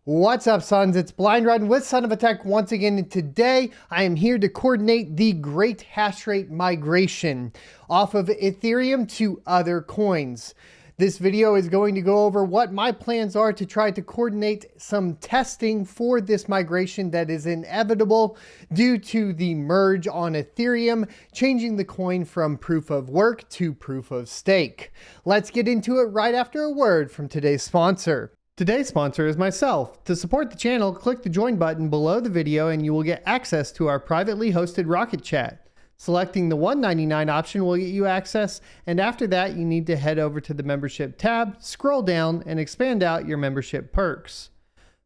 What's up, sons? It's Blind Run with Son of a Tech once again, and today I am here to coordinate the great hash rate migration off of Ethereum to other coins. This video is going to go over what my plans are to try to coordinate some testing for this migration that is inevitable due to the merge on Ethereum, changing the coin from proof of work to proof of stake. Let's get into it right after a word from today's sponsor. Today's sponsor is myself. To support the channel, click the join button below the video and you will get access to our privately hosted Rocket Chat. Selecting the $1.99 option will get you access, and after that you need to head over to the membership tab, scroll down, and expand out your membership perks.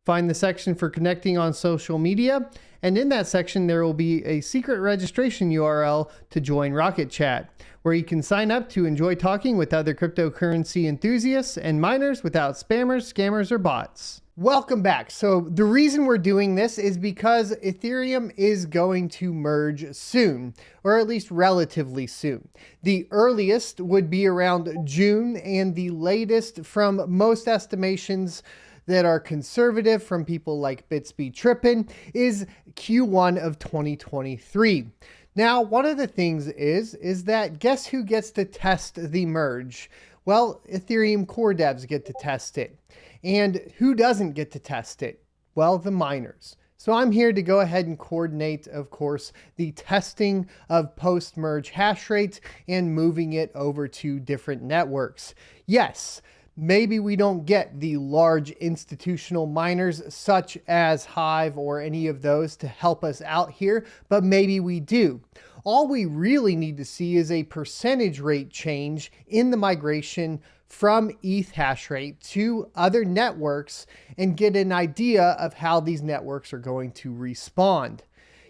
Find the section for connecting on social media, and in that section there will be a secret registration URL to join Rocket Chat, where you can sign up to enjoy talking with other cryptocurrency enthusiasts and miners without spammers, scammers, or bots. Welcome back. So the reason we're doing this is because Ethereum is going to merge soon, or at least relatively soon. The earliest would be around June, and the latest from most estimations that are conservative from people like Bitsby Trippin is Q1 of 2023. Now, one of the things is that guess who gets to test the merge? Well, Ethereum core devs get to test it. And who doesn't get to test it? Well, the miners. So I'm here to go ahead and coordinate, of course, the testing of post-merge hash rate and moving it over to different networks. Yes, maybe we don't get the large institutional miners such as Hive or any of those to help us out here, but maybe we do. All we really need to see is a percentage rate change in the migration from ETH hash rate to other networks and get an idea of how these networks are going to respond.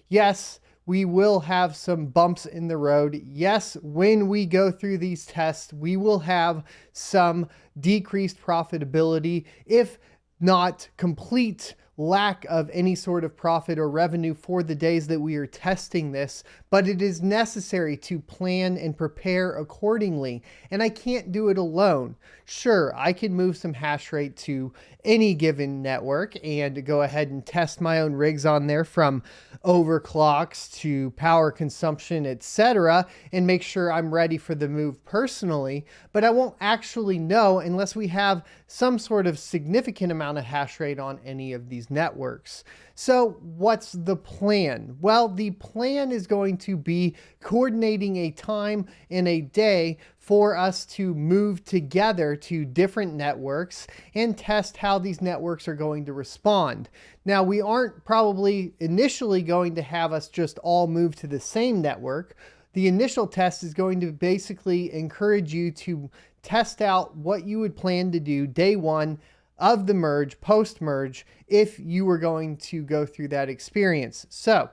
Yes, we will have some bumps in the road. Yes, when we go through these tests, we will have some decreased profitability, if not complete lack of any sort of profit or revenue for the days that we are testing this, but it is necessary to plan and prepare accordingly. And I can't do it alone. Sure, I can move some hash rate to any given network and go ahead and test my own rigs on there, from overclocks to power consumption, etc., and make sure I'm ready for the move personally, but I won't actually know unless we have some sort of significant amount of hash rate on any of these networks. So what's the plan? Well, the plan is going to be coordinating a time and a day for us to move together to different networks and test how these networks are going to respond. Now, we aren't probably initially going to have us just all move to the same network. The initial test is going to basically encourage you to test out what you would plan to do day one of the merge, post-merge, if you were going to go through that experience. So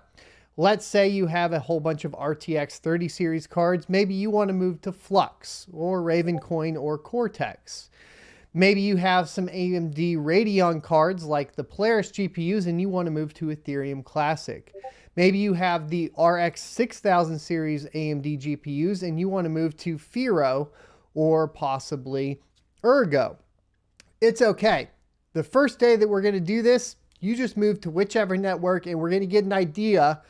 let's say you have a whole bunch of RTX 30 series cards. Maybe you want to move to Flux or Ravencoin or Cortex. Maybe you have some AMD Radeon cards like the Polaris GPUs and you want to move to Ethereum Classic. Maybe you have the RX 6000 series AMD GPUs and you want to move to Firo or possibly Ergo. It's okay. The first day that we're going to do this, you just move to whichever network and we're going to get an idea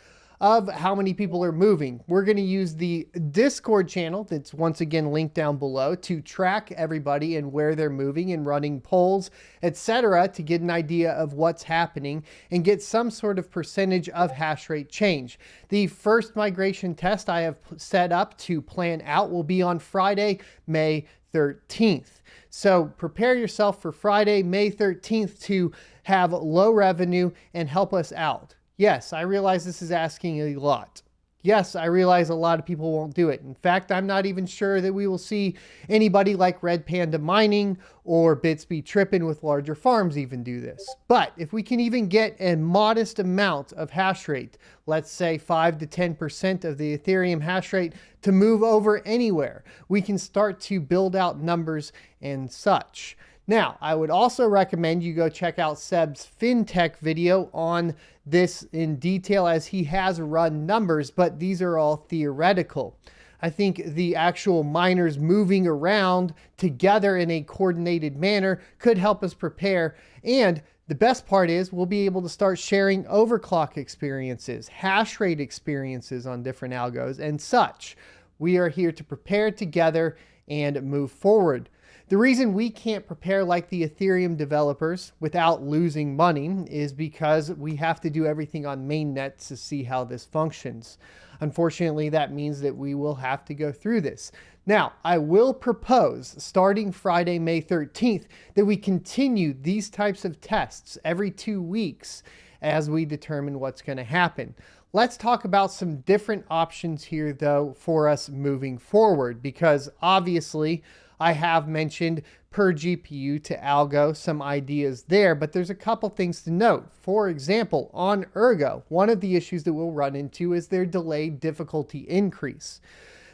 of how many people are moving. We're going to use the Discord channel that's once again linked down below to track everybody and where they're moving and running polls, etc., to get an idea of what's happening and get some sort of percentage of hash rate change. The first migration test I have set up to plan out will be on Friday, May 13th. So prepare yourself for Friday, May 13th to have low revenue and help us out. Yes, I realize this is asking a lot. Yes, I realize a lot of people won't do it. In fact, I'm not even sure that we will see anybody like Red Panda Mining or Bitsby Trippin with larger farms even do this. But if we can even get a modest amount of hash rate, let's say 5 to 10% of the Ethereum hash rate to move over anywhere, we can start to build out numbers and such. Now, I would also recommend you go check out Seb's FinTech video on this in detail, as he has run numbers, but these are all theoretical. I think the actual miners moving around together in a coordinated manner could help us prepare, and The best part is we'll be able to start sharing overclock experiences, hash rate experiences on different algos and such. We are here to prepare together and move forward. The reason we can't prepare like the Ethereum developers without losing money is because we have to do everything on mainnet to see how this functions. Unfortunately, that means that we will have to go through this. Now, I will propose, starting Friday, May 13th, that we continue these types of tests every 2 weeks as we determine what's going to happen. Let's talk about some different options here, though, for us moving forward, because obviously I have mentioned per GPU to algo, some ideas there, but there's a couple things to note. For example, on Ergo, one of the issues that we'll run into is their delayed difficulty increase.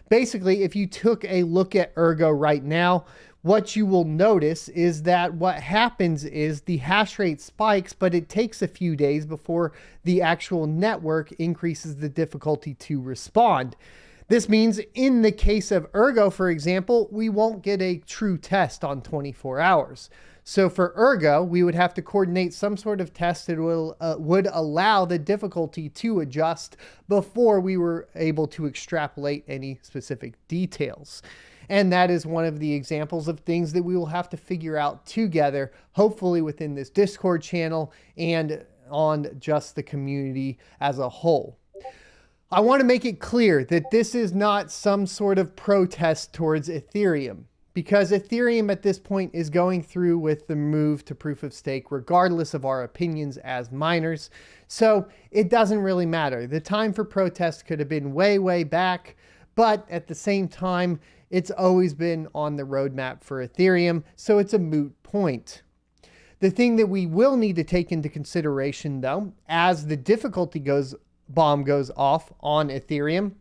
Basically, if you took a look at Ergo right now, what you will notice is that what happens is the hash rate spikes, but it takes a few days before the actual network increases the difficulty to respond. This means in the case of Ergo, for example, we won't get a true test on 24 hours. So for Ergo, we would have to coordinate some sort of test that would allow the difficulty to adjust before we were able to extrapolate any specific details. And that is one of the examples of things that we will have to figure out together, hopefully within this Discord channel and on just the community as a whole. I want to make it clear that this is not some sort of protest towards Ethereum, because Ethereum at this point is going through with the move to proof of stake, regardless of our opinions as miners. So it doesn't really matter. The time for protest could have been way, way back, but at the same time, it's always been on the roadmap for Ethereum, so it's a moot point. The thing that we will need to take into consideration, though, as the difficulty bomb goes off on Ethereum,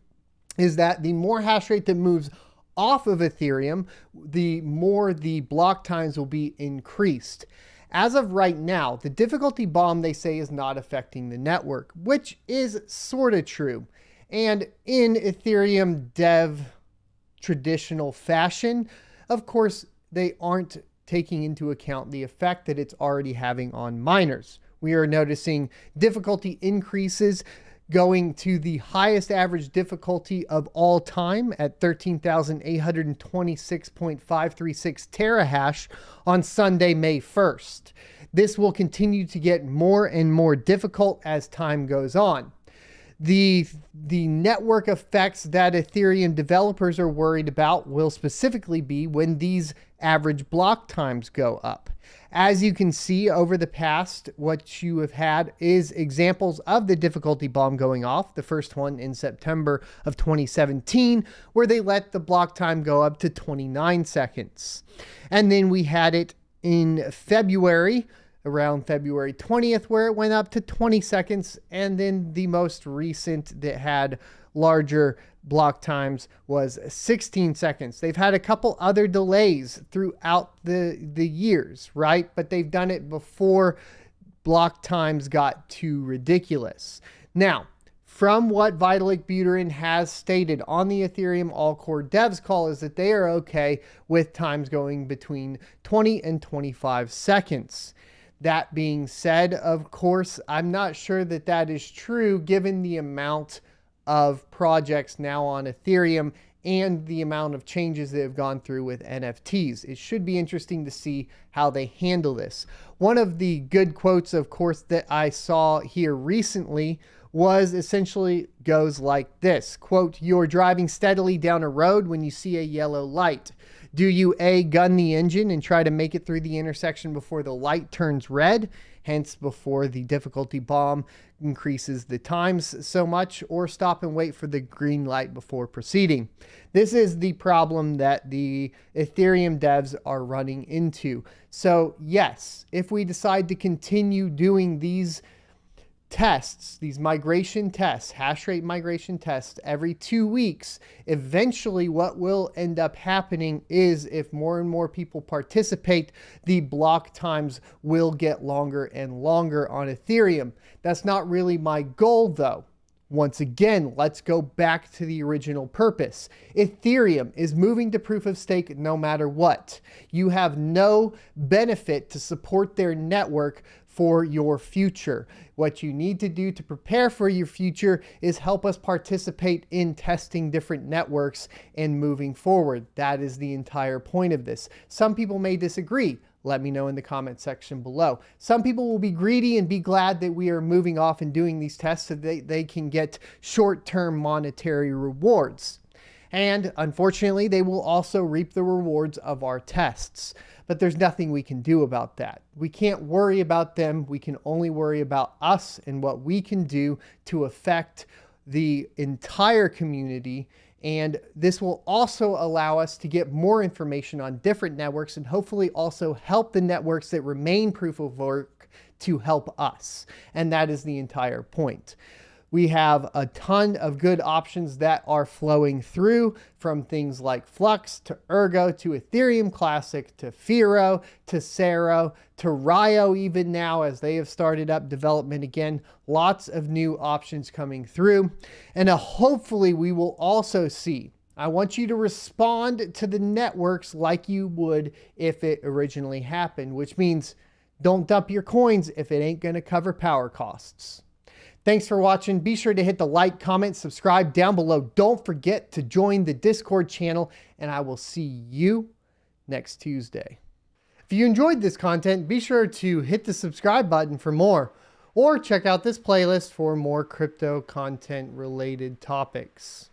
is that the more hash rate that moves off of Ethereum, the more the block times will be increased. As of right now, the difficulty bomb, they say, is not affecting the network, which is sort of true. And in Ethereum dev traditional fashion, of course, they aren't taking into account the effect that it's already having on miners. We are noticing difficulty increases going to the highest average difficulty of all time at 13,826.536 terahash on Sunday, May 1st. This will continue to get more and more difficult as time goes on. The network effects that Ethereum developers are worried about will specifically be when these average block times go up. As you can see over the past, what you have had is examples of the difficulty bomb going off. The first one in September of 2017, where they let the block time go up to 29 seconds. And then we had it in February, around February 20th, where it went up to 20 seconds. And then the most recent that had larger block times was 16 seconds. They've had a couple other delays throughout the years, right? But they've done it before block times got too ridiculous. Now, from what Vitalik Buterin has stated on the Ethereum All-Core Devs call is that they are okay with times going between 20 and 25 seconds. That being said, of course, I'm not sure that that is true given the amount of projects now on Ethereum and the amount of changes that have gone through with NFTs. It should be interesting to see how they handle this. One of the good quotes, of course, that I saw here recently was essentially goes like this, quote, "You're driving steadily down a road when you see a yellow light. Do you A, gun the engine and try to make it through the intersection before the light turns red, hence before the difficulty bomb increases the times so much, or stop and wait for the green light before proceeding?" This is the problem that the Ethereum devs are running into. So yes, if we decide to continue doing these tests, these migration tests, hash rate migration tests every 2 weeks, eventually what will end up happening is if more and more people participate, the block times will get longer and longer on Ethereum. That's not really my goal though. Once again, let's go back to the original purpose. Ethereum is moving to proof of stake no matter what. You have no benefit to support their network for your future. What you need to do to prepare for your future is help us participate in testing different networks and moving forward. That is the entire point of this. Some people may disagree. Let me know in the comment section below. Some people will be greedy and be glad that we are moving off and doing these tests so they can get short-term monetary rewards. And unfortunately, they will also reap the rewards of our tests. But there's nothing we can do about that. We can't worry about them. We can only worry about us and what we can do to affect the entire community. And this will also allow us to get more information on different networks and hopefully also help the networks that remain proof of work to help us. And that is the entire point. We have a ton of good options that are flowing through, from things like Flux to Ergo to Ethereum Classic to Firo to Cero to Ryo even now, as they have started up development again. Lots of new options coming through. And hopefully we will also see, I want you to respond to the networks like you would if it originally happened, which means don't dump your coins if it ain't going to cover power costs. Thanks for watching. Be sure to hit the like, comment, subscribe down below. Don't forget to join the Discord channel, and I will see you next Tuesday. If you enjoyed this content, be sure to hit the subscribe button for more, or check out this playlist for more crypto content related topics.